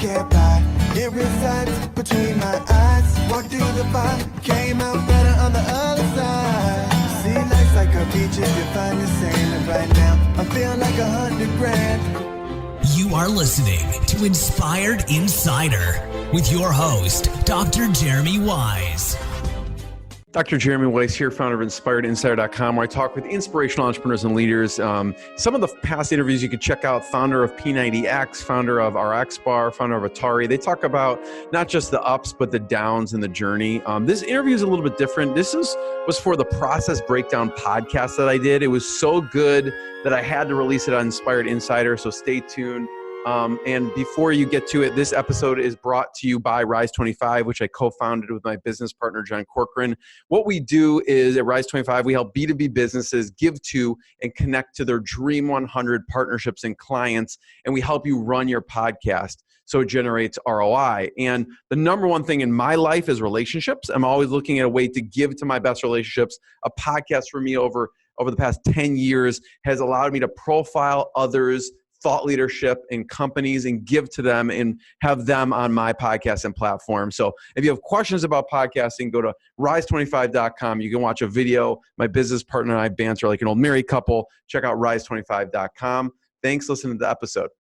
get by. It resides between my eyes. Walked through the fire, came out better on the other side. See, life's like a beach if you find the sand. And right now, I feel like 100 grand. You are listening to Inspired Insider with your host, Dr. Jeremy Wise. Dr. Jeremy Weiss here, founder of InspiredInsider.com, where I talk with inspirational entrepreneurs and leaders. Some of the past interviews you can check out, founder of P90X, founder of RX Bar, founder of Atari. They talk about not just the ups, but the downs and the journey. This interview is a little bit different. This was for the Process Breakdown podcast that I did. It was so good that I had to release it on Inspired Insider, so stay tuned. And before you get to it, this episode is brought to you by Rise 25, which I co-founded with my business partner, John Corcoran. What we do is at Rise 25, we help B2B businesses give to and connect to their Dream 100 partnerships and clients, and we help you run your podcast so it generates ROI. And the number one thing in my life is relationships. I'm always looking at a way to give to my best relationships. A podcast for me over the past 10 years has allowed me to profile others, thought leadership in companies, and give to them and have them on my podcast and platform. So if you have questions about podcasting, go to rise25.com. You can watch a video. My business partner and I banter like an old married couple. Check out rise25.com. Thanks. Listen to the episode.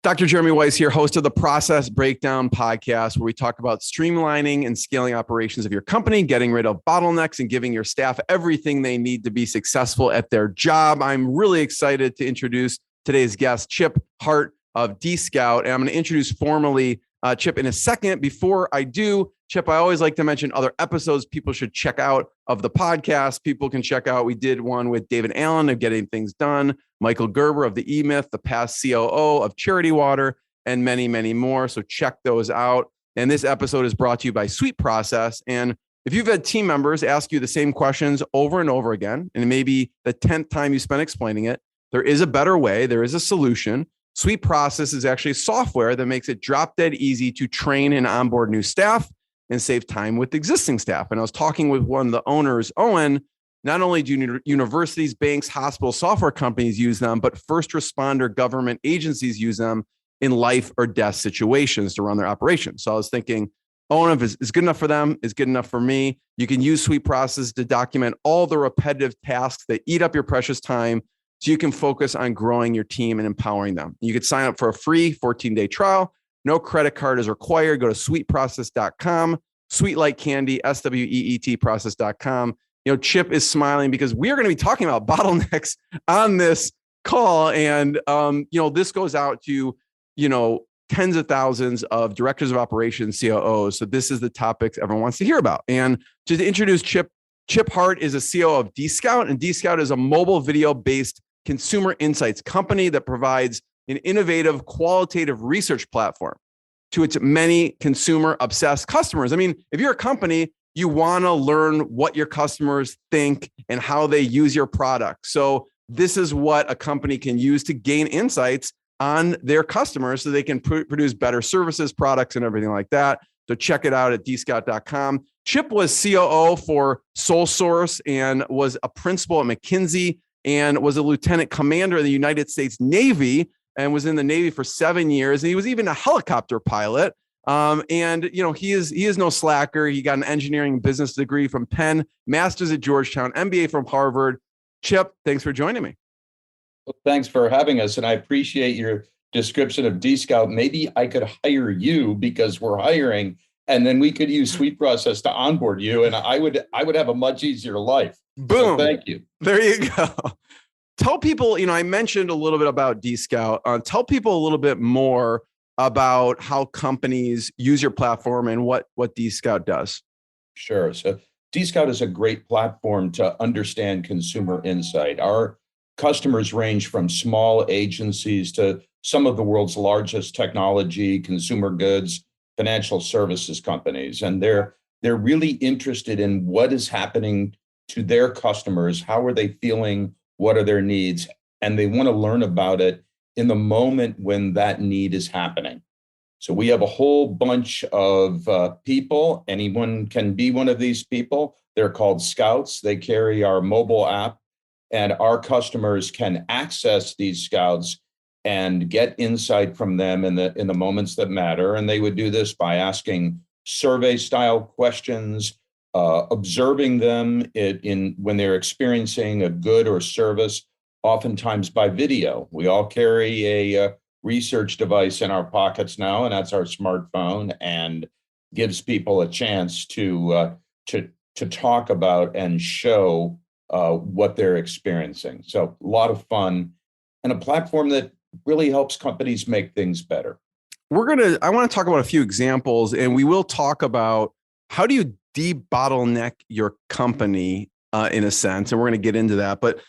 Dr. Jeremy Weiss here, host of the Process Breakdown podcast, where we talk about streamlining and scaling operations of your company, getting rid of bottlenecks, and giving your staff everything they need to be successful at their job. I'm really excited to introduce today's guest, Chip Hardt of dscout. And I'm going to introduce formally Chip in a second. Before I do, Chip, I always like to mention other episodes people should check out of the podcast. People can check out, we did one with David Allen of Getting Things Done, Michael Gerber of the E-Myth, the past COO of Charity Water, and many, many more. So check those out. And this episode is brought to you by Sweet Process. And if you've had team members ask you the same questions over and over again, and maybe the 10th time you spent explaining it, there is a better way. There is a solution. Sweet Process is actually software that makes it drop dead easy to train and onboard new staff and save time with existing staff. And I was talking with one of the owners, Owen. Not only do universities, banks, hospitals, software companies use them, but first responder government agencies use them in life or death situations to run their operations. So I was thinking, Owen, if it's good enough for them, it's good enough for me. You can use Sweet Process to document all the repetitive tasks that eat up your precious time, so you can focus on growing your team and empowering them. You could sign up for a free 14-day trial. No credit card is required. Go to sweetprocess.com, sweet like candy, SWEET process.com. Chip is smiling because we are going to be talking about bottlenecks on this call. And, this goes out to, tens of thousands of directors of operations, COOs. So this is the topics everyone wants to hear about. And to introduce Chip Hardt is a COO of dscout, and dscout is a mobile video-based consumer insights company that provides an innovative qualitative research platform to its many consumer-obsessed customers. I mean, if you're a company, you want to learn what your customers think and how they use your product. So this is what a company can use to gain insights on their customers so they can produce better services, products, and everything like that. So check it out at dscout.com. Chip was COO for Sol Xorce and was a principal at McKinsey and was a lieutenant commander of the United States Navy and was in the Navy for 7 years. And he was even a helicopter pilot. He is no slacker. He got an engineering business degree from Penn, master's at Georgetown, MBA from Harvard. Chip, thanks for joining me. Well, thanks for having us. And I appreciate your description of dscout. Maybe I could hire you because we're hiring, and then we could use Sweet Process to onboard you, and I would have a much easier life. Boom. So thank you. There you go. Tell people, I mentioned a little bit about dscout. Tell people a little bit more about how companies use your platform and what dscout does. Sure. So dscout is a great platform to understand consumer insight. Our customers range from small agencies to some of the world's largest technology, consumer goods, financial services companies. And they're really interested in what is happening to their customers. How are they feeling? What are their needs? And they want to learn about it in the moment when that need is happening. So we have a whole bunch of people. Anyone can be one of these people. They're called scouts. They carry our mobile app, and our customers can access these scouts and get insight from them in the moments that matter. And they would do this by asking survey style questions, observing them when they're experiencing a good or service, oftentimes by video. We all carry a research device in our pockets now, and that's our smartphone, and gives people a chance to talk about and show what they're experiencing. So a lot of fun, and a platform that really helps companies make things better. I want to talk about a few examples, and we will talk about how do you de-bottleneck your company in a sense, and we're going to get into that. But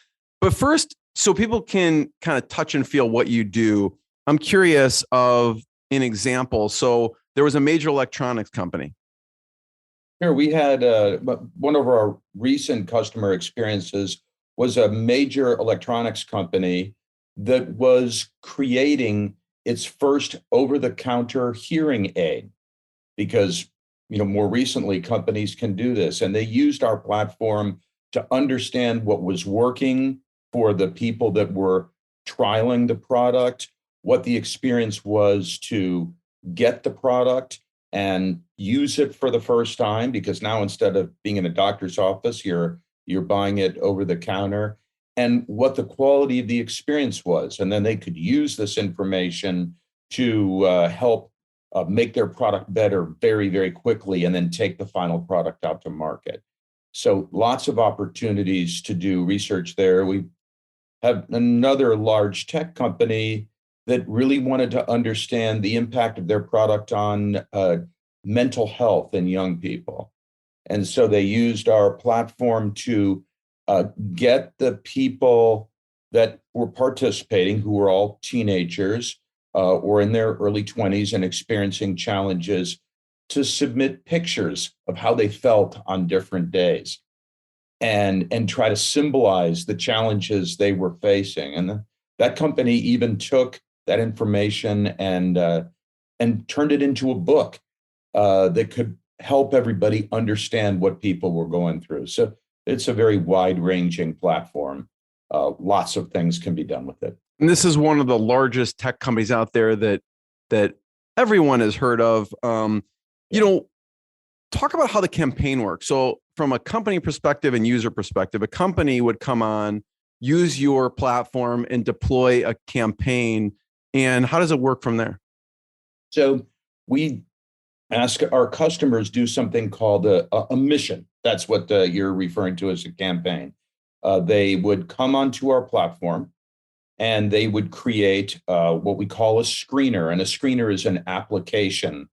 first, so people can kind of touch and feel what you do, I'm curious of an example. So there was a major electronics company. Here we had one of our recent customer experiences was a major electronics company that was creating its first over-the-counter hearing aid, because more recently companies can do this, and they used our platform to understand what was working for the people that were trialing the product, what the experience was to get the product and use it for the first time, because now instead of being in a doctor's office, you're buying it over the counter, and what the quality of the experience was. And then they could use this information to help make their product better very, very quickly, and then take the final product out to market. So lots of opportunities to do research there. We have another large tech company that really wanted to understand the impact of their product on mental health in young people. And so they used our platform to get the people that were participating, who were all teenagers or in their early 20s and experiencing challenges, to submit pictures of how they felt on different days and try to symbolize the challenges they were facing. And that company even took that information and turned it into a book that could help everybody understand what people were going through. So it's a very wide-ranging platform. Lots of things can be done with it. And this is one of the largest tech companies out there that everyone has heard of. Talk about how the campaign works. So from a company perspective and user perspective, a company would come on, use your platform, and deploy a campaign. And how does it work from there? So we ask our customers do something called a mission. That's what you're referring to as a campaign. They would come onto our platform and they would create what we call a screener. And a screener is an application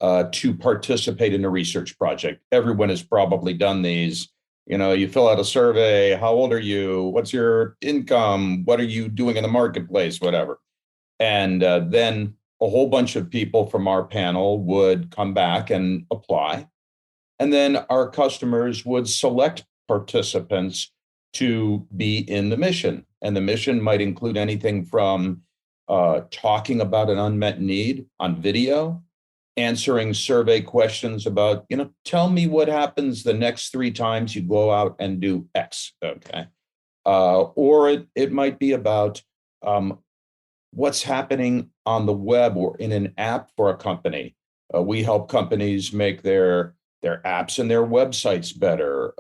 to participate in a research project. Everyone has probably done these. You fill out a survey. How old are you? What's your income? What are you doing in the marketplace? Whatever. And then a whole bunch of people from our panel would come back and apply. And then our customers would select participants to be in the mission. And the mission might include anything from talking about an unmet need on video, answering survey questions about, tell me what happens the next 3 times you go out and do X, okay? Or it might be about what's happening on the web or in an app for a company. We help companies make their apps and their websites better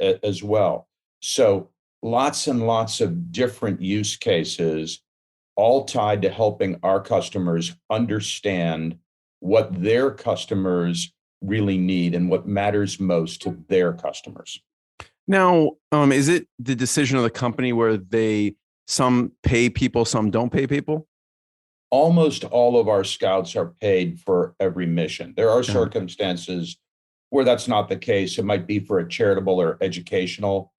as well. So lots and lots of different use cases, all tied to helping our customers understand what their customers really need and what matters most to their customers. Now, is it the decision of the company where some pay people, some don't pay people? Almost all of our scouts are paid for every mission. There are circumstances where that's not the case. It might be for a charitable or educational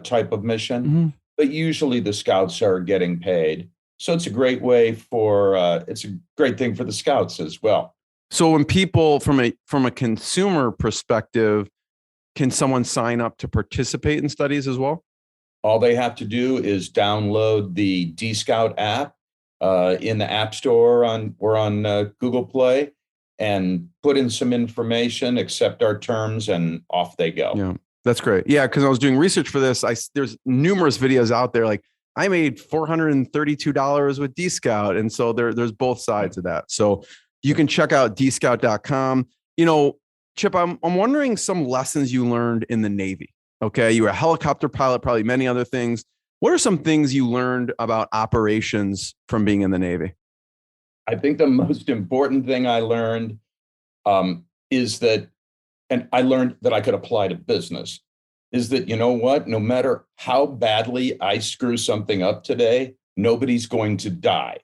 type of mission, but usually the scouts are getting paid. So it's a great way it's a great thing for the scouts as well. So when people from a consumer perspective, can someone sign up to participate in studies as well? All they have to do is download the dscout app in the App Store or on Google Play, and put in some information, accept our terms, and off they go. Yeah, that's great. Yeah, because I was doing research for this. There's numerous videos out there, like I made $432 with dscout. And so there's both sides of that. So you can check out dscout.com. Chip, I'm wondering some lessons you learned in the Navy. Okay. You were a helicopter pilot, probably many other things. What are some things you learned about operations from being in the Navy? I think the most important thing I learned is that, and I learned that I could apply to business, is that, you know what, no matter how badly I screw something up today, nobody's going to die.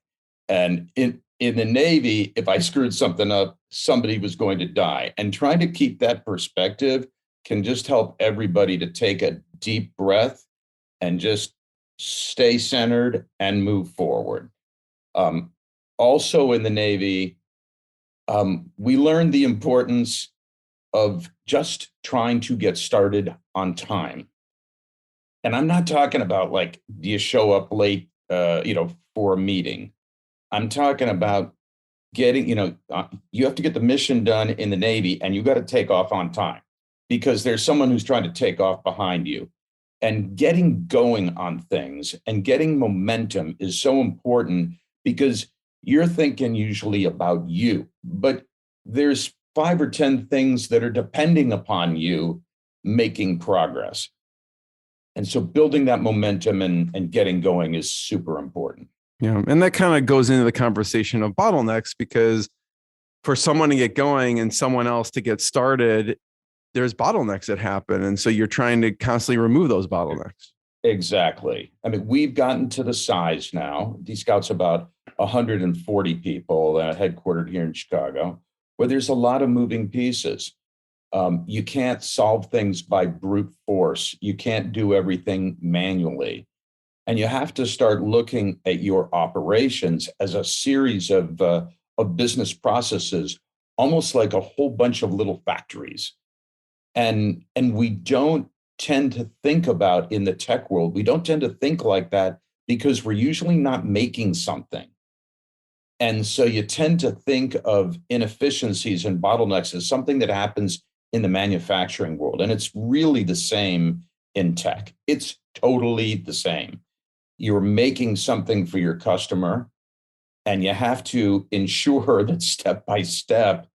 And in the Navy, if I screwed something up, somebody was going to die. And trying to keep that perspective can just help everybody to take a deep breath and just stay centered and move forward. Also in the Navy, we learned the importance of just trying to get started on time. And I'm not talking about like, do you show up late, for a meeting? I'm talking about getting, you have to get the mission done in the Navy and you got to take off on time because there's someone who's trying to take off behind you. And getting going on things and getting momentum is so important because you're thinking usually about you, but there's 5 or 10 things that are depending upon you making progress. And so building that momentum and getting going is super important. Yeah. And that kind of goes into the conversation of bottlenecks, because for someone to get going and someone else to get started, there's bottlenecks that happen. And so you're trying to constantly remove those bottlenecks. Exactly. I mean, we've gotten to the size now. dscout's about 140 people headquartered here in Chicago, where there's a lot of moving pieces. You can't solve things by brute force. You can't do everything manually. And you have to start looking at your operations as a series of business processes, almost like a whole bunch of little factories. And we don't tend to think about in the tech world, we don't tend to think like that because we're usually not making something. And so you tend to think of inefficiencies and bottlenecks as something that happens in the manufacturing world. And it's really the same in tech. It's totally the same. You're making something for your customer, and you have to ensure that step by step,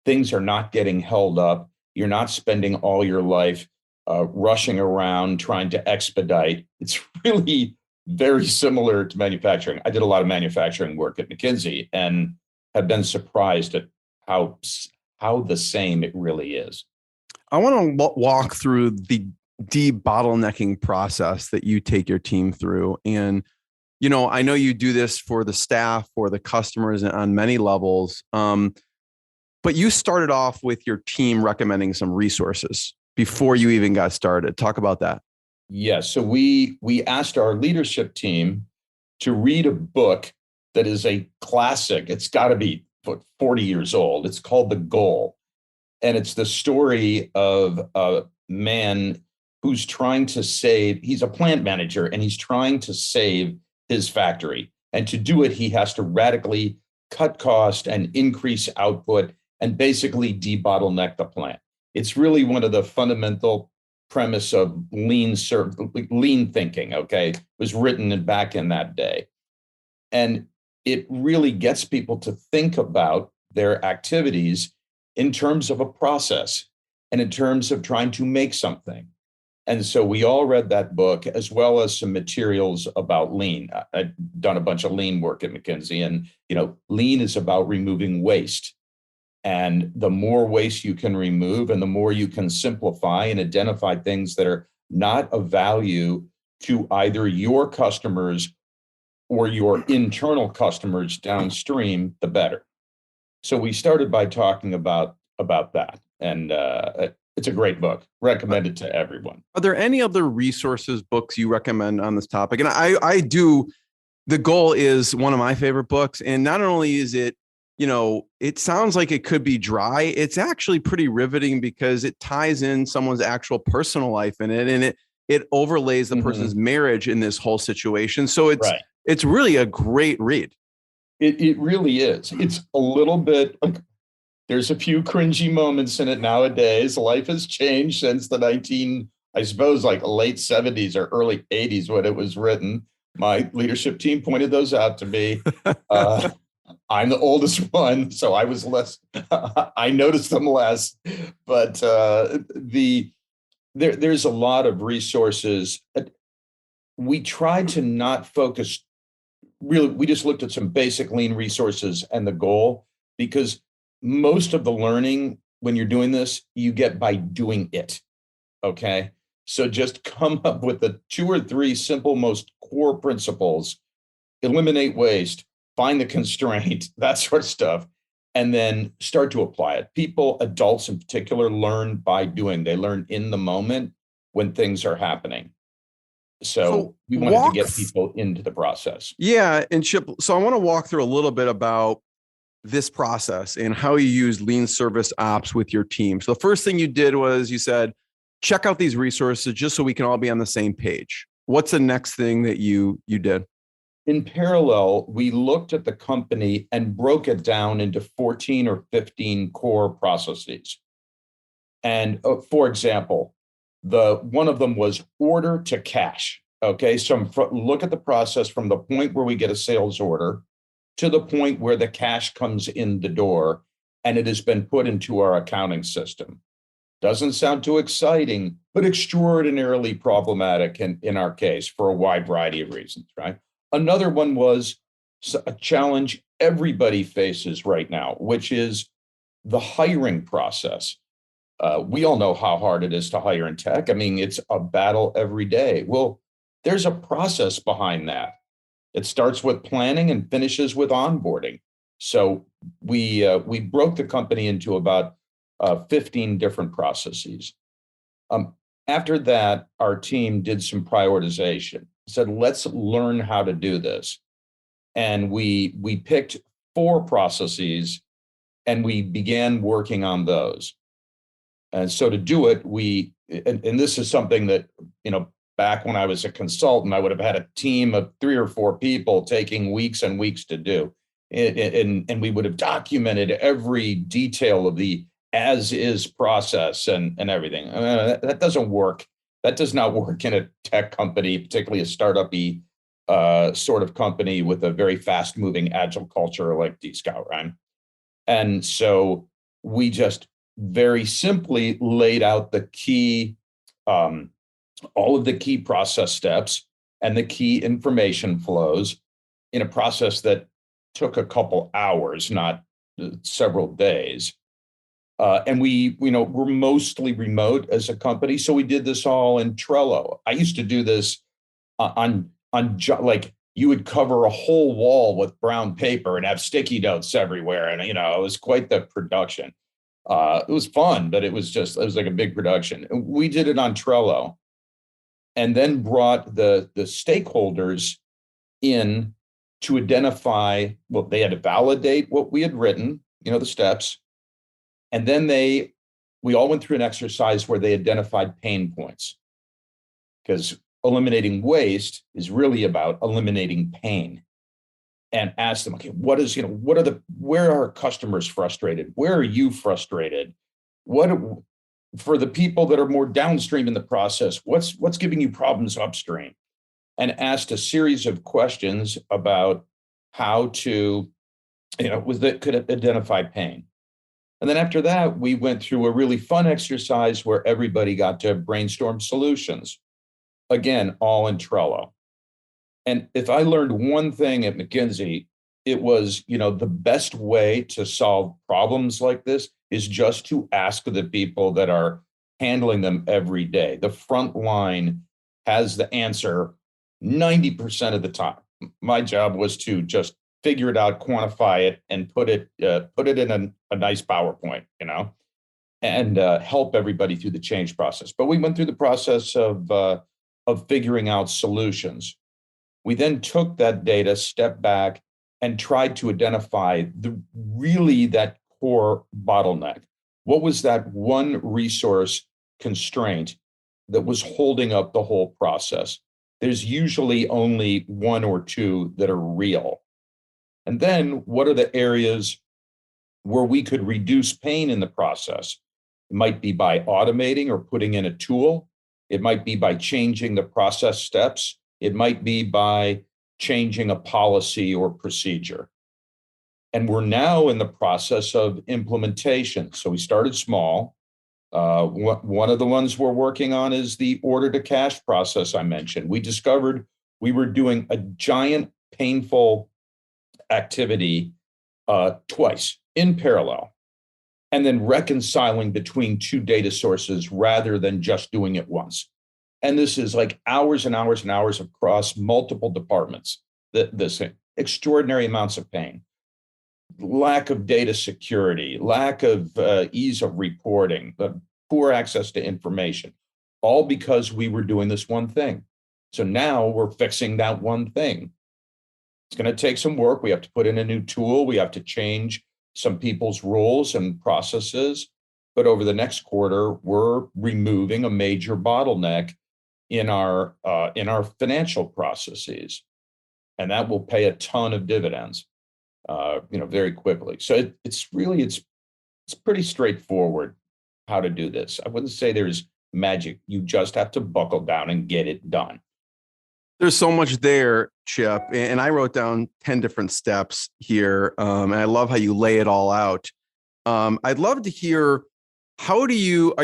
things are not getting held up. You're not spending all your life rushing around trying to expedite. It's really very similar to manufacturing. I did a lot of manufacturing work at McKinsey and have been surprised at how the same it really is. I want to walk through the de-bottlenecking process that you take your team through. And, I know you do this for the staff, for the customers on many levels. But you started off with your team recommending some resources before you even got started. Talk about that. Yes. So we asked our leadership team to read a book that is a classic. It's got to be 40 years old. It's called The Goal. And it's the story of a man who's trying to save, he's a plant manager, and he's trying to save his factory. And to do it, he has to radically cut cost and increase output and basically debottleneck the plant. It's really one of the fundamental premise of lean thinking, okay? It was written back in that day. And it really gets people to think about their activities in terms of a process and in terms of trying to make something. And so we all read that book, as well as some materials about lean. I've done a bunch of lean work at McKinsey, and lean is about removing waste. And the more waste you can remove and the more you can simplify and identify things that are not of value to either your customers or your internal customers downstream, the better. So we started by talking about that. And it's a great book. Recommend it to everyone. Are there any other resources, books you recommend on this topic? And I do. The Goal is one of my favorite books. And not only is it, it sounds like it could be dry. It's actually pretty riveting because it ties in someone's actual personal life in it, and it overlays the person's marriage in this whole situation. So it's really a great read. It really is. It's a little bit like there's a few cringy moments in it nowadays. Life has changed since the late 70s or early 80s when it was written. My leadership team pointed those out to me. I'm the oldest one, so I was less. I noticed them less, but there's a lot of resources. We tried to not focus. Really, we just looked at some basic lean resources and the goal, because most of the learning when you're doing this, you get by doing it. Okay. So just come up with the 2 or 3 simple, most core principles, eliminate waste, find the constraint, that sort of stuff, and then start to apply it. People, adults in particular, learn by doing. They learn in the moment when things are happening. So we wanted to get people into the process. Yeah. And Chip, so I want to walk through a little bit about this process and how you use lean service ops with your team. So the first thing you did was you said, check out these resources just so we can all be on the same page. What's the next thing that you did? In parallel, we looked at the company and broke it down into 14 or 15 core processes. And for example, one of them was order to cash. Okay, so look at the process from the point where we get a sales order to the point where the cash comes in the door and it has been put into our accounting system. Doesn't sound too exciting, but extraordinarily problematic in our case for a wide variety of reasons, right? Another one was a challenge everybody faces right now, which is the hiring process. We all know how hard it is to hire in tech. I mean, it's a battle every day. Well, there's a process behind that. It starts with planning and finishes with onboarding. So we broke the company into about 15 different processes. After that, our team did some prioritization. Said, let's learn how to do this. And we picked 4 processes and we began working on those. And so to do it, and this is something that, back when I was a consultant, I would have had a team of 3 or 4 people taking weeks and weeks to do. And we would have documented every detail of the as-is process and everything. That doesn't work. That does not work in a tech company, particularly a startup-y sort of company with a very fast-moving agile culture like dscout, right? And so we just very simply laid out the key, all of the key process steps and the key information flows in a process that took a couple hours, not several days. And we're mostly remote as a company, so we did this all in Trello. I used to do this on like you would cover a whole wall with brown paper and have sticky notes everywhere, and it was quite the production. It was fun, but it was like a big production. We did it on Trello, and then brought the stakeholders in to identify. Well, they had to validate what we had written, the steps. And then we all went through an exercise where they identified pain points, because eliminating waste is really about eliminating pain, and ask them, okay, where are customers frustrated? Where are you frustrated? For the people that are more downstream in the process, what's giving you problems upstream? And asked a series of questions about how to, that could identify pain. And then after that, we went through a really fun exercise where everybody got to brainstorm solutions. Again, all in Trello. And if I learned one thing at McKinsey, it was, the best way to solve problems like this is just to ask the people that are handling them every day. The front line has the answer 90% of the time. My job was to just figure it out, quantify it, and put it in a nice PowerPoint, and help everybody through the change process. But we went through the process of figuring out solutions. We then took that data, stepped back, and tried to identify that core bottleneck. What was that one resource constraint that was holding up the whole process? There's usually only 1 or 2 that are real. And then what are the areas where we could reduce pain in the process? It might be by automating or putting in a tool. It might be by changing the process steps It might be by changing a policy or procedure. And we're now in the process of implementation. So we started small. One of the ones we're working on is the order to cash process I mentioned. We discovered we were doing a giant painful activity twice in parallel, and then reconciling between two data sources rather than just doing it once. And this is like hours and hours and hours across multiple departments. This extraordinary amounts of pain, lack of data security, lack of ease of reporting, poor access to information, all because we were doing this one thing. So now we're fixing that one thing. It's going to take some work. We have to put in a new tool. We have to change some people's roles and processes. But over the next quarter, we're removing a major bottleneck in our financial processes, and that will pay a ton of dividends, very quickly. So it's pretty straightforward how to do this. I wouldn't say there's magic. You just have to buckle down and get it done. There's so much there, Chip, and I wrote down 10 different steps here, and I love how you lay it all out. I'd love to hear, you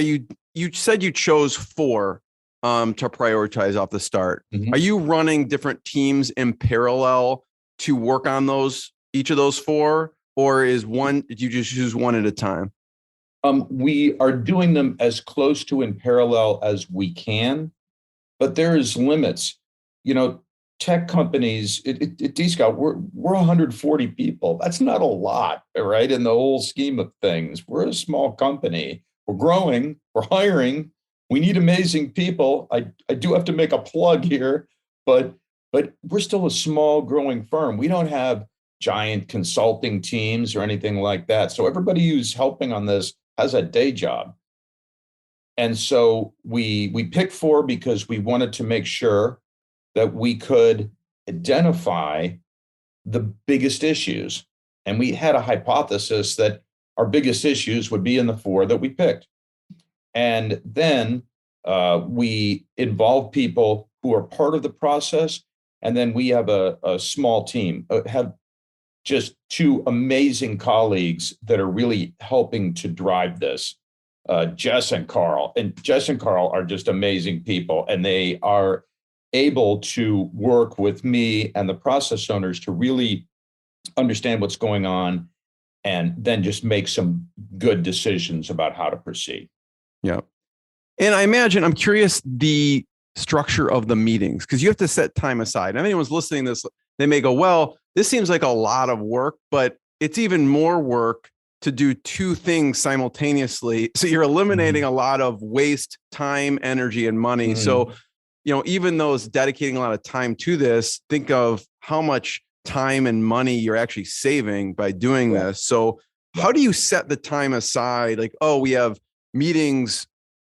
said you chose 4 to prioritize off the start. Mm-hmm. Are you running different teams in parallel to work on each of those 4, or did you just choose one at a time? We are doing them as close to in parallel as we can, but there's limits. Tech companies at dscout, we're 140 people. That's not a lot, right? In the whole scheme of things, we're a small company. We're growing. We're hiring. We need amazing people. I do have to make a plug here, but we're still a small, growing firm. We don't have giant consulting teams or anything like that. So everybody who's helping on this has a day job. And so we picked 4 because we wanted to make sure that we could identify the biggest issues. And we had a hypothesis that our biggest issues would be in the 4 that we picked. And then we involve people who are part of the process. And then we have a small team, have just 2 amazing colleagues that are really helping to drive this. Jess and Carl. And Jess and Carl are just amazing people. And they are able to work with me and the process owners to really understand what's going on and then just make some good decisions about how to proceed. Yeah. And I'm curious the structure of the meetings, because you have to set time aside. If anyone's listening to this, they may go, well, this seems like a lot of work, but it's even more work to do 2 things simultaneously. So you're eliminating a lot of waste, time, energy, and money. So even though it's dedicating a lot of time to this, think of how much time and money you're actually saving by doing this. So how do you set the time aside? Like, we have meetings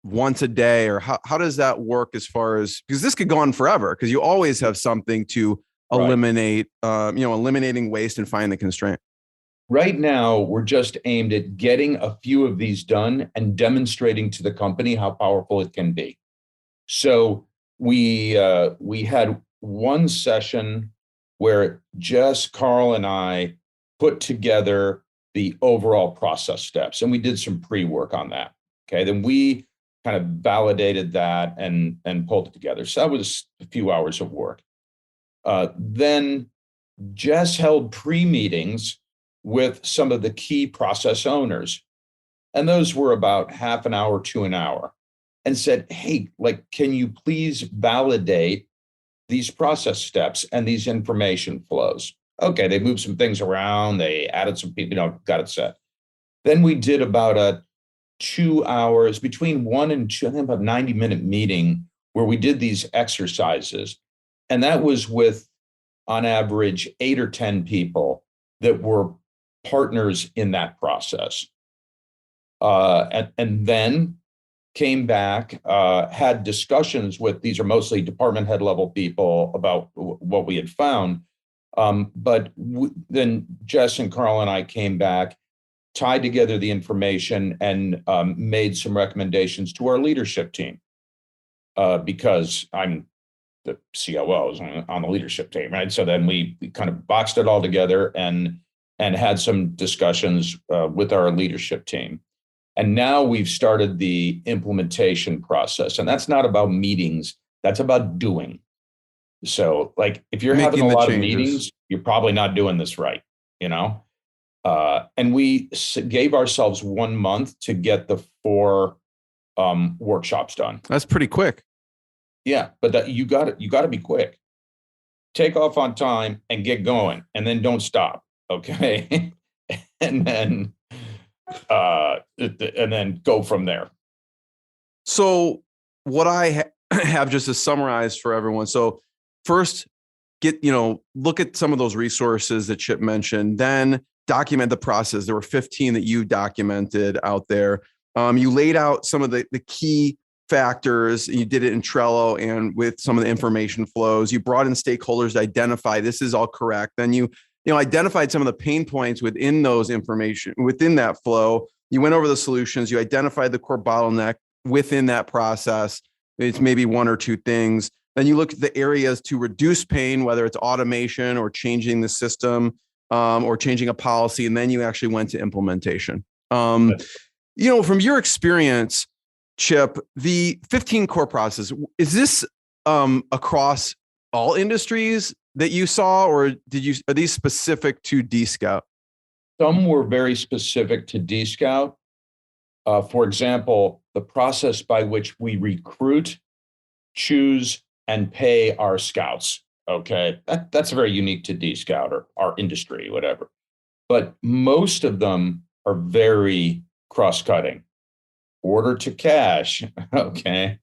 once a day, or how does that work as far as, because this could go on forever, because you always have something to eliminate, eliminating waste and find the constraint. Right now, we're just aimed at getting a few of these done and demonstrating to the company how powerful it can be. So we had one session where Jess, Carl, and I put together the overall process steps, and we did some pre-work on that. Okay, then we kind of validated that and pulled it together. So that was a few hours of work. Then Jess held pre-meetings with some of the key process owners, and those were about half an hour to an hour, and said, hey, can you please validate these process steps and these information flows? Okay, they moved some things around, they added some people, got it set. Then we did about 2 hours, between 1 and 2, I think about 90-minute meeting where we did these exercises. And that was with, on average, 8 or 10 people that were partners in that process. And then came back, had discussions with, these are mostly department head level people, about what we had found. Then Jess and Carl and I came back, tied together the information, and made some recommendations to our leadership team, because I'm the COOs on the leadership team, right? So then we kind of boxed it all together and had some discussions with our leadership team. And now we've started the implementation process. And that's not about meetings, that's about doing. So like if you're having a lot of meetings, you're probably not doing this right, you know? And we gave ourselves 1 month to get the 4 workshops done. That's pretty quick. Yeah, but you got to be quick. Take off on time and get going, and then don't stop. Okay, and then go from there. So what I have just to summarize for everyone. So first, look at some of those resources that Chip mentioned. Then document the process. There were 15 that you documented out there. You laid out some of the key factors. You did it in Trello and with some of the information flows. You brought in stakeholders to identify this is all correct. Then you identified some of the pain points within those information, within that flow. You went over the solutions. You identified the core bottleneck within that process. It's maybe 1 or 2 things. Then you look at the areas to reduce pain, whether it's automation or changing the system or changing a policy. And then you actually went to implementation. From your experience, Chip, the 15 core process, is this across all industries that you saw, or are these specific to dscout? Some were very specific to dscout. For example, the process by which we recruit, choose, and pay our scouts. Okay, that's very unique to dscout or our industry, whatever. But most of them are very cross-cutting. Order to cash, okay.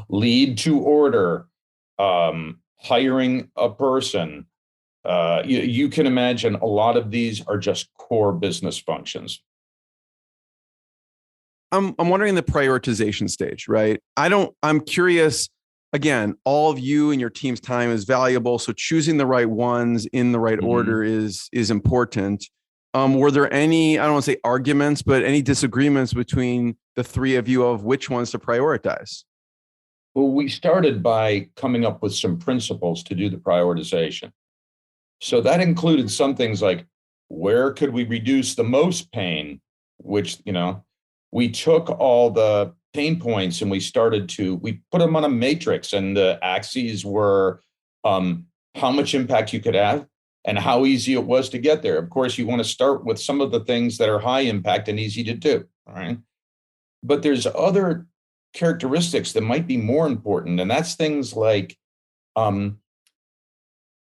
Lead to order, hiring a person. You can imagine a lot of these are just core business functions. I'm wondering the prioritization stage, right? I'm curious, again, all of you and your team's time is valuable. So choosing the right ones in the right order is important. Were there any, I don't want to say arguments, but any disagreements between the 3 of you of which ones to prioritize? Well, we started by coming up with some principles to do the prioritization. So that included some things like, where could we reduce the most pain? Which, we took all the pain points and we put them on a matrix, and the axes were how much impact you could have and how easy it was to get there. Of course, you want to start with some of the things that are high impact and easy to do, all right? But there's other characteristics that might be more important, and that's things like,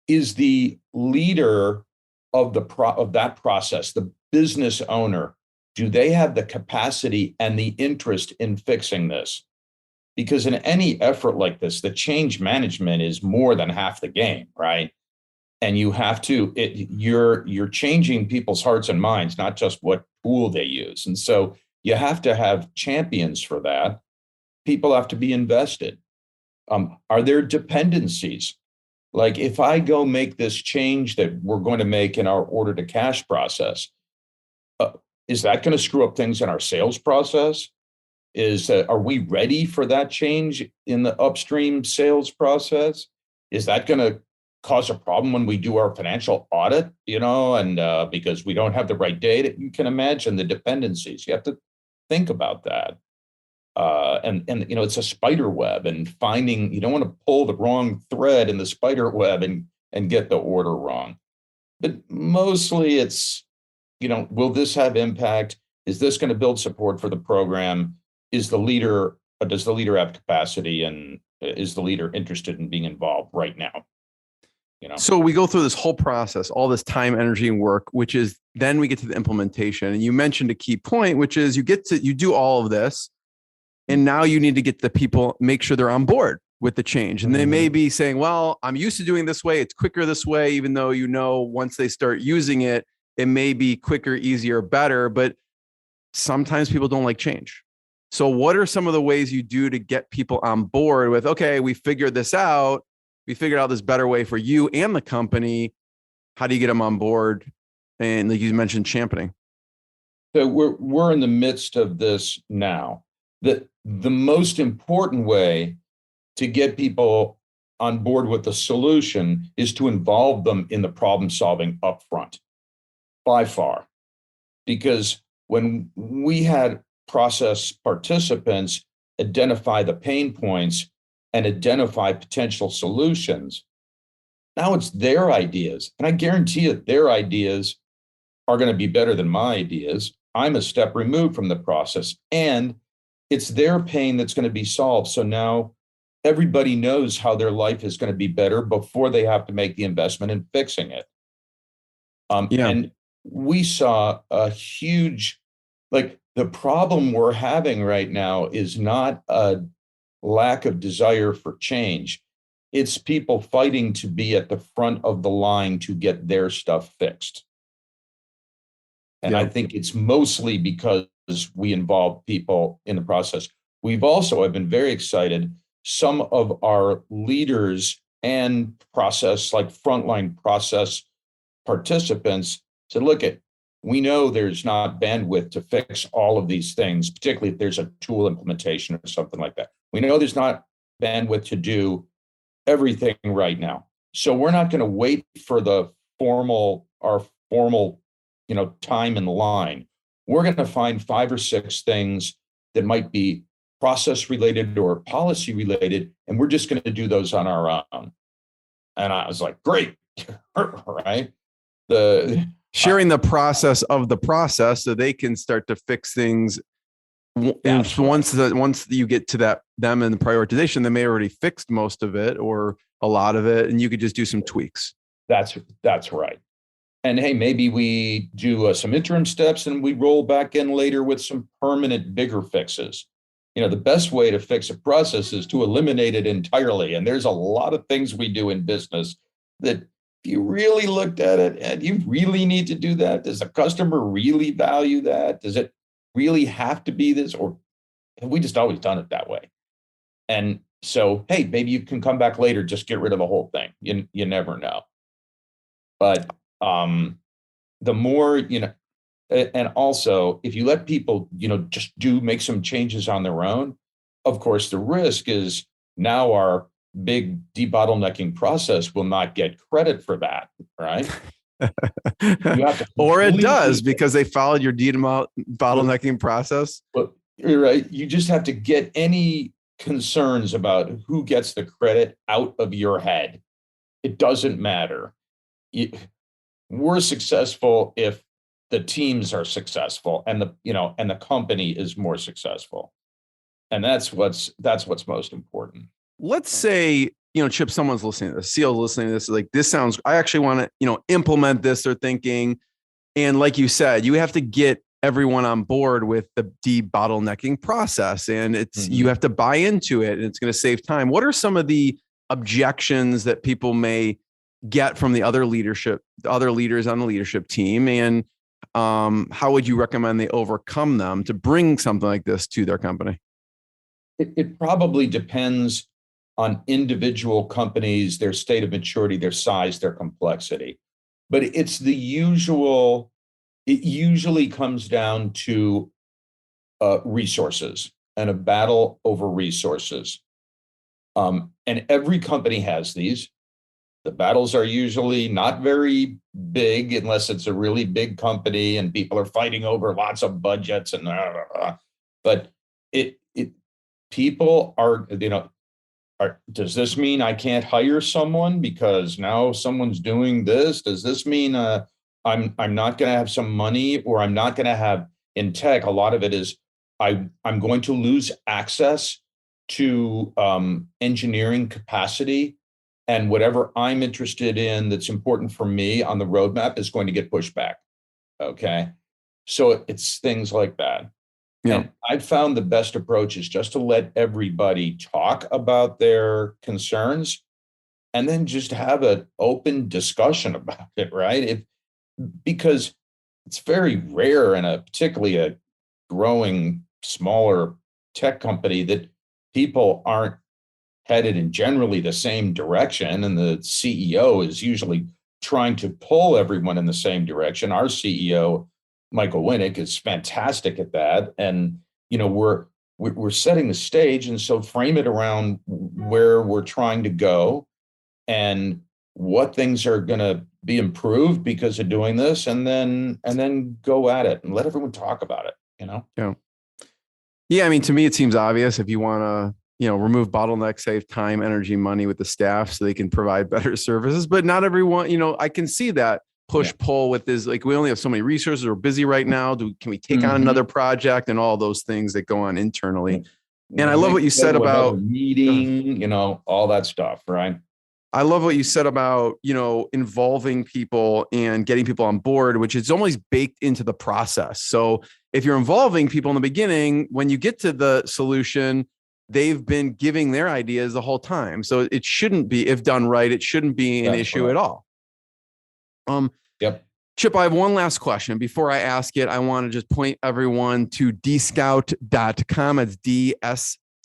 is the leader of that process, the business owner, do they have the capacity and the interest in fixing this? Because in any effort like this, the change management is more than half the game, right? And you have to, you're changing people's hearts and minds, not just what tool they use. And so you have to have champions for that. People have to be invested. Are there dependencies? Like if I go make this change that we're going to make in our order to cash process, is that going to screw up things in our sales process? Are we ready for that change in the upstream sales process? Is that going to cause a problem when we do our financial audit, and because we don't have the right data? You can imagine the dependencies. You have to think about that. And it's a spider web, and you don't want to pull the wrong thread in the spider web and get the order wrong. But mostly it's, will this have impact? Is this going to build support for the program? Does the leader have capacity, and is the leader interested in being involved right now? So we go through this whole process, all this time, energy, and work, which is then we get to the implementation. And you mentioned a key point, which is you do all of this, and now you need to get the people, make sure they're on board with the change. And they may be saying, well, I'm used to doing this way. It's quicker this way, even though, once they start using it, it may be quicker, easier, better. But sometimes people don't like change. So what are some of the ways you do to get people on board with, okay, we figured this out. We figured out this better way for you and the company. How do you get them on board? And like you mentioned, championing. So we're in the midst of this now. The most important way to get people on board with the solution is to involve them in the problem solving upfront, by far. Because when we had process participants identify the pain points and identify potential solutions, now it's their ideas. And I guarantee you their ideas are going to be better than my ideas. I'm a step removed from the process, and it's their pain that's going to be solved. So now everybody knows how their life is going to be better before they have to make the investment in fixing it. And we saw a huge, like, the problem we're having right now is not a lack of desire for change. It's people fighting to be at the front of the line to get their stuff fixed. And I think it's mostly because we involve people in the process. I've been very excited. Some of our leaders and like frontline process participants said, look, we know there's not bandwidth to fix all of these things, particularly if there's a tool implementation or something like that. We know there's not bandwidth to do everything right now. So we're not going to wait for our formal, time in the line. We're going to find 5 or 6 things that might be process related or policy related, and we're just going to do those on our own. And I was like, great, right? Sharing the process of the process so they can start to fix things. And once you get to them in the prioritization, they may already fixed most of it or a lot of it, and you could just do some tweaks. That's right. And hey, maybe we do some interim steps and we roll back in later with some permanent, bigger fixes. The best way to fix a process is to eliminate it entirely. And there's a lot of things we do in business that if you really looked at it and you really need to do that, does the customer really value that? Does it really have to be this? Or have we just always done it that way? And so, hey, maybe you can come back later, just get rid of the whole thing. You never know. But the more, and also if you let people, just make some changes on their own, of course, the risk is now our big debottlenecking process will not get credit for that, right? Or it does because they followed your debottlenecking process. But you're right. You just have to get any concerns about who gets the credit out of your head. It doesn't matter. We're successful if the teams are successful and the company is more successful. And that's what's most important. Let's say, Chip, someone's listening to this, CEO's listening to this, like, this sounds, I actually want to, implement this, they're thinking. And like you said, you have to get everyone on board with the debottlenecking process, and you have to buy into it, and it's going to save time. What are some of the objections that people may get from the other leaders on the leadership team? And how would you recommend they overcome them to bring something like this to their company? It probably depends on individual companies, their state of maturity, their size, their complexity. But it's the usual. It usually comes down to resources and a battle over resources. And every company has these. The battles are usually not very big unless it's a really big company and people are fighting over lots of budgets and but people are, does this mean I can't hire someone because now someone's doing this? Does this mean I'm not going to have some money, or I'm not going to have, in tech, a lot of it is I'm going to lose access to engineering capacity, and whatever I'm interested in that's important for me on the roadmap is going to get pushed back. Okay. So it's things like that. Yeah. And I've found the best approach is just to let everybody talk about their concerns and then just have an open discussion about it, right? Because it's very rare in particularly a growing, smaller tech company that people aren't headed in generally the same direction. And the CEO is usually trying to pull everyone in the same direction. Our CEO, Michael Winnick, is fantastic at that. And, we're setting the stage. And so frame it around where we're trying to go and what things are going to be improved because of doing this, and then go at it and let everyone talk about it, Yeah. Yeah. I mean, to me, it seems obvious if you want to, remove bottlenecks, save time, energy, money with the staff so they can provide better services. But not everyone, I can see that push pull with this. Like, we only have so many resources. We're busy right now. Can we take on another project and all those things that go on internally? And I love what you said about meeting, all that stuff, right? I love what you said about, involving people and getting people on board, which is almost baked into the process. So if you're involving people in the beginning, when you get to the solution, they've been giving their ideas the whole time. So it shouldn't be, if done right, it shouldn't be an issue at all. Yep. Chip, I have one last question. Before I ask it, I want to just point everyone to dscout.com. It's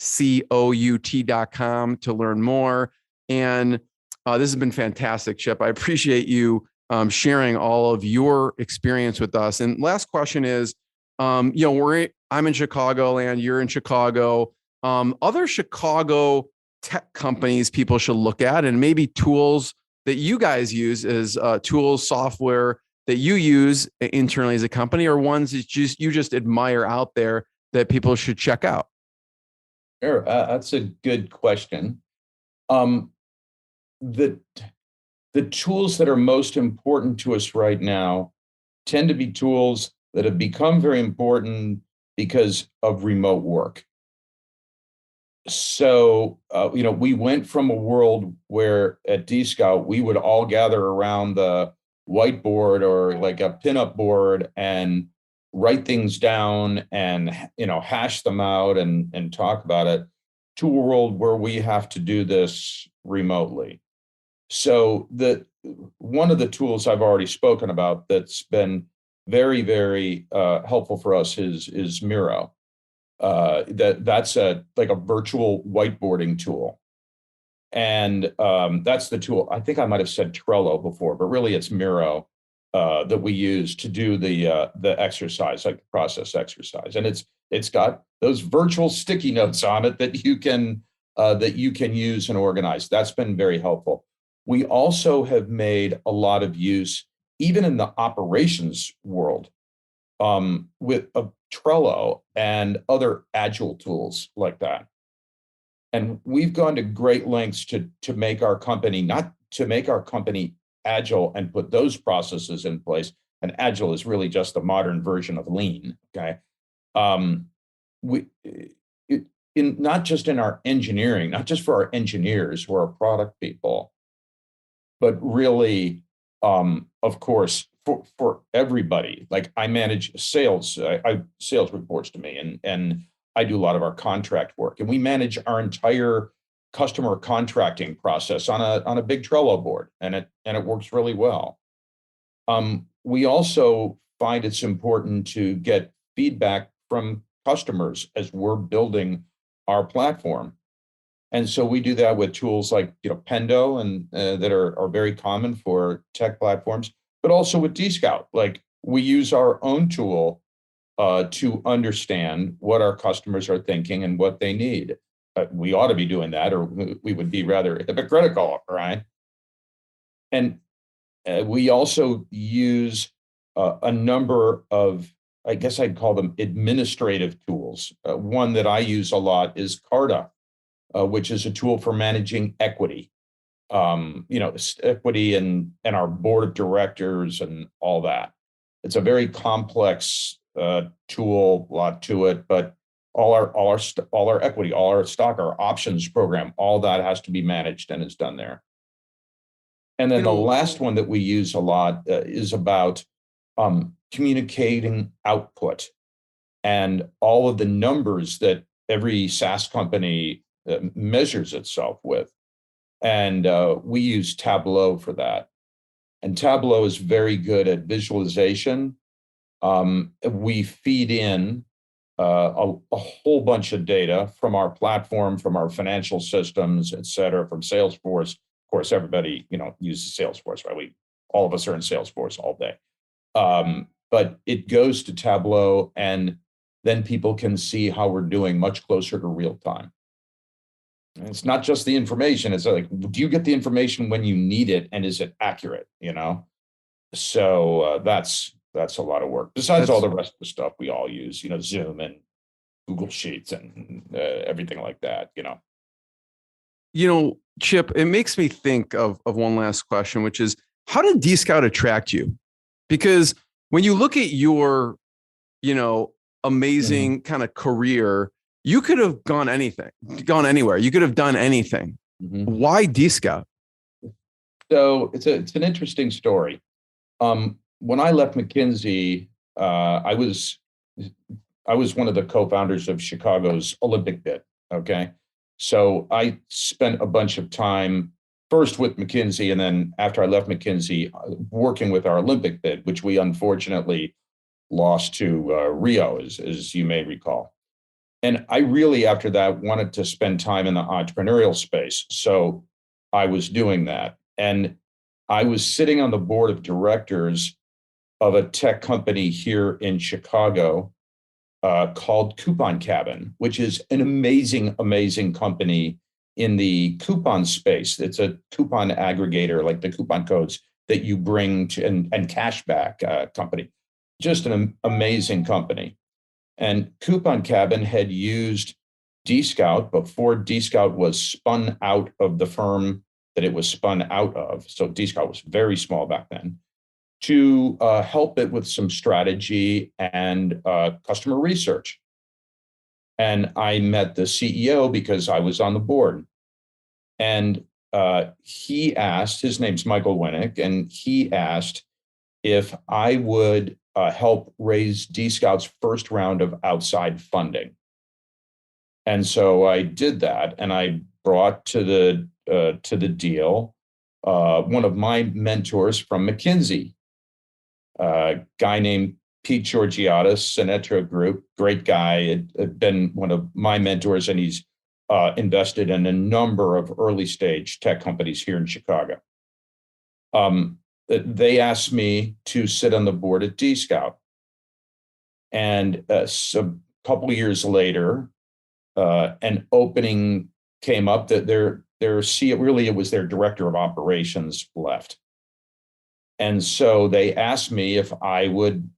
dscout.com to learn more. And this has been fantastic, Chip. I appreciate you sharing all of your experience with us. And last question is, I'm in Chicagoland, you're in Chicago. Other Chicago tech companies people should look at, and maybe tools that you guys use as tools, software that you use internally as a company, or ones that you just admire out there that people should check out? Sure, that's a good question. The tools that are most important to us right now tend to be tools that have become very important because of remote work. So, we went from a world where at DScout, we would all gather around the whiteboard or like a pinup board and write things down and, hash them out and talk about it, to a world where we have to do this remotely. So one of the tools I've already spoken about that's been very, very helpful for us is Miro. That's like a virtual whiteboarding tool. And that's the tool. I think I might have said Trello before, but really it's Miro that we use to do the exercise, like the process exercise. And it's got those virtual sticky notes on it that you can use and organize. That's been very helpful. We also have made a lot of use, even in the operations world, with Trello and other agile tools like that. And we've gone to great lengths to make our company, not to make our company agile and put those processes in place. And agile is really just the modern version of lean. Okay. Not just in our engineering, not just for our engineers who are product people, but really, of course, for everybody. Like, I manage sales, sales reports to me, and I do a lot of our contract work, and we manage our entire customer contracting process on a big Trello board, and it works really well. We also find it's important to get feedback from customers as we're building our platform. And so we do that with tools like Pendo and that are very common for tech platforms, but also with DScout. Like, we use our own tool to understand what our customers are thinking and what they need. We ought to be doing that, or we would be rather hypocritical, right? And we also use a number of, I guess I'd call them administrative tools. One that I use a lot is Carta, which is a tool for managing equity, equity and our board of directors and all that. It's a very complex tool, a lot to it, but all our equity, all our stock, our options program, all that has to be managed and is done there. And then the last one that we use a lot is about communicating output and all of the numbers that every SaaS company measures itself with. And we use Tableau for that. And Tableau is very good at visualization. We feed in a whole bunch of data from our platform, from our financial systems, et cetera, from Salesforce. Of course, everybody uses Salesforce, right? All of us are in Salesforce all day. But it goes to Tableau, and then people can see how we're doing much closer to real time. It's not just the information. It's like, do you get the information when you need it, and is it accurate? So that's a lot of work. Besides all the rest of the stuff we all use, Zoom and Google Sheets and everything like that. Chip, it makes me think of one last question, which is, how did dscout attract you? Because when you look at your, amazing kind of career, you could have gone anywhere. You could have done anything. Why dscout? So it's an interesting story. When I left McKinsey, I was one of the co-founders of Chicago's Olympic bid. Okay. So I spent a bunch of time first with McKinsey, and then after I left McKinsey, working with our Olympic bid, which we unfortunately lost to Rio, as you may recall. And I really, after that, wanted to spend time in the entrepreneurial space. So I was doing that. And I was sitting on the board of directors of a tech company here in Chicago called Coupon Cabin, which is an amazing, amazing company in the coupon space. It's a coupon aggregator, like the coupon codes that you bring to and cashback company. Just an amazing company. And Coupon Cabin had used dscout before dscout was spun out of the firm that it was spun out of. So dscout was very small back then, to help it with some strategy and customer research. And I met the CEO because I was on the board. And he asked, his name's Michael Winnick, and he asked if I would help raise dscout's first round of outside funding. And so I did that, and I brought to the deal one of my mentors from McKinsey, a guy named Pete Georgiadis, Sinatra Group, great guy, had been one of my mentors, and he's invested in a number of early stage tech companies here in Chicago. They asked me to sit on the board at dscout. And so a couple of years later, an opening came up that their CEO, really it was their director of operations, left. And so they asked me if I would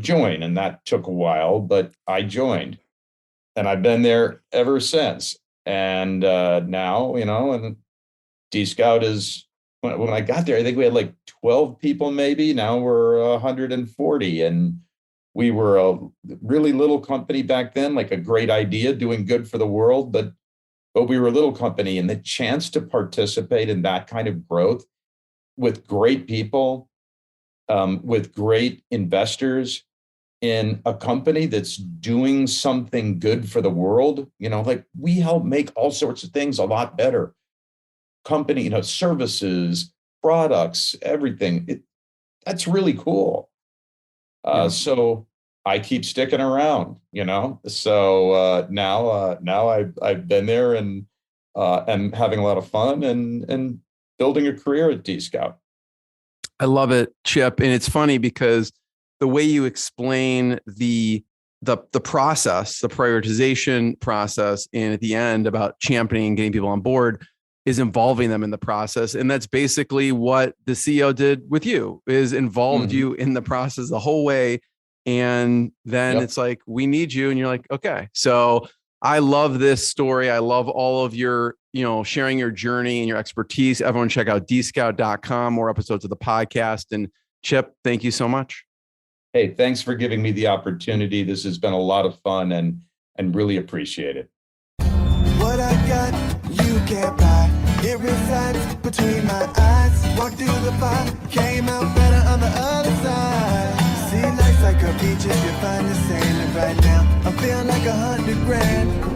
join, and that took a while, but I joined, and I've been there ever since. And now, and dscout is, when I got there, I think we had like 12 people, maybe. Now we're 140, and we were a really little company back then, like a great idea, doing good for the world, but we were a little company, and the chance to participate in that kind of growth with great people, with great investors in a company that's doing something good for the world, like we help make all sorts of things a lot better. Company, services, products, everything. That's really cool. So I keep sticking around, So now I've been there and having a lot of fun and building a career at dscout. I love it, Chip. And it's funny because the way you explain the process, the prioritization process, and at the end about championing and getting people on board is involving them in the process. And that's basically what the CEO did with you, is involved you in the process the whole way. And then it's like, we need you. And you're like, okay. So I love this story. I love all of your, sharing your journey and your expertise. Everyone check out dscout.com, more episodes of the podcast. And Chip, thank you so much. Hey, thanks for giving me the opportunity. This has been a lot of fun and really appreciate it. What I got, you can't buy. It resides between my eyes. Walked through the fire, came out better on the other side. See, life's like a beach if you find the sailing right now. I'm feeling like $100 grand.